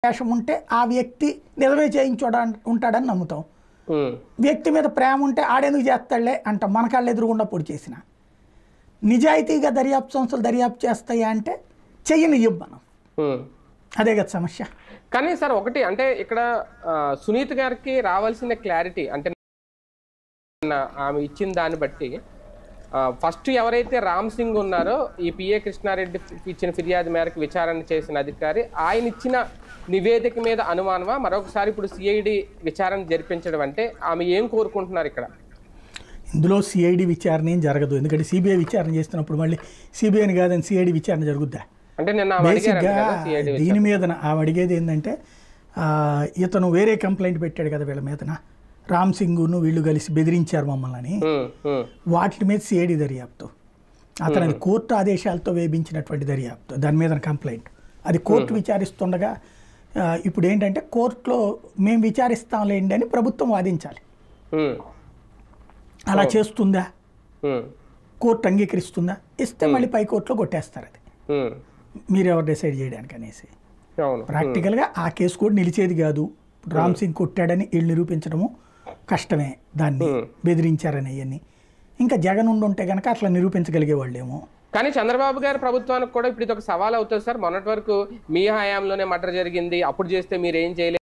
వేషం ఉంటే ఆ వ్యక్తి నిజమే ఉంటాడని నమ్ముతాం. వ్యక్తి మీద ప్రేమ ఉంటే ఆడేందుకు చేస్తాడులే అంటాం. మన కాళ్ళు ఎదురుగుండా పొడి చేసిన నిజాయితీగా దర్యాప్తు సంస్థలు దర్యాప్తు చేస్తాయా అంటే చెయ్యనివ్వం మనం. అదే కదా సమస్య. కానీ సార్ ఒకటి అంటే ఇక్కడ సునీత గారికి రావాల్సిన క్లారిటీ అంటే ఆమె ఇచ్చిన దాన్ని బట్టి ఫస్ట్ ఎవరైతే రామ్ సింగ్ ఉన్నారో ఈ పిఏ కృష్ణారెడ్డి ఇచ్చిన ఫిర్యాదు మేరకు విచారణ చేసిన అధికారి ఆయన ఇచ్చిన నివేదిక మీద అనుమానమా మరొకసారి ఇప్పుడు సిఐడి విచారణ జరిపించడం అంటే ఆమె ఏం కోరుకుంటున్నారు ఇక్కడ? ఇందులో సిఐడి విచారణ ఏం జరగదు. ఎందుకంటే సిబిఐ విచారణ చేస్తున్నప్పుడు మళ్ళీ సిబిఐని కాదని సిఐడి విచారణ జరుగుద్దా? అంటే బేసిక్గా దీని మీద ఆమె అడిగేది ఏంటంటే ఇతను వేరే కంప్లైంట్ పెట్టాడు కదా వీళ్ళ మీదన, రామ్ సింగ్ను వీళ్ళు కలిసి బెదిరించారు మమ్మల్ని, వాటి మీద సిఐడి దర్యాప్తు. అతను అది కోర్టు ఆదేశాలతో వేయించినటువంటి దర్యాప్తు, దాని మీద కంప్లైంట్ అది కోర్టు విచారిస్తుండగా ఇప్పుడు ఏంటంటే కోర్టులో మేము విచారిస్తాంలేండి అని ప్రభుత్వం వాదించాలి. అలా చేస్తుందా? కోర్టు అంగీకరిస్తుందా? ఇస్తే మళ్ళీ పై కోర్టులో కొట్టేస్తారు. అది మీరెవరు డిసైడ్ చేయడానికి అనేసి ప్రాక్టికల్గా ఆ కేసు కూడా నిలిచేది కాదు. రామ్ సింగ్ కొట్టాడని వీళ్ళు నిరూపించడము కష్టమే, దాన్ని బెదిరించారని అవన్నీ. ఇంకా జగన్ ఉండుంటే కనుక అట్లా నిరూపించగలిగే వాళ్ళేమో. కానీ చంద్రబాబు గారి ప్రభుత్వానికి కూడా ఇప్పుడు ఇది ఒక సవాల్ అవుతుంది సార్. మొన్నటి వరకు మీ హయాంలోనే మర్డర్ జరిగింది, అప్పుడు చేస్తే మీరు ఏం చేయలేదు.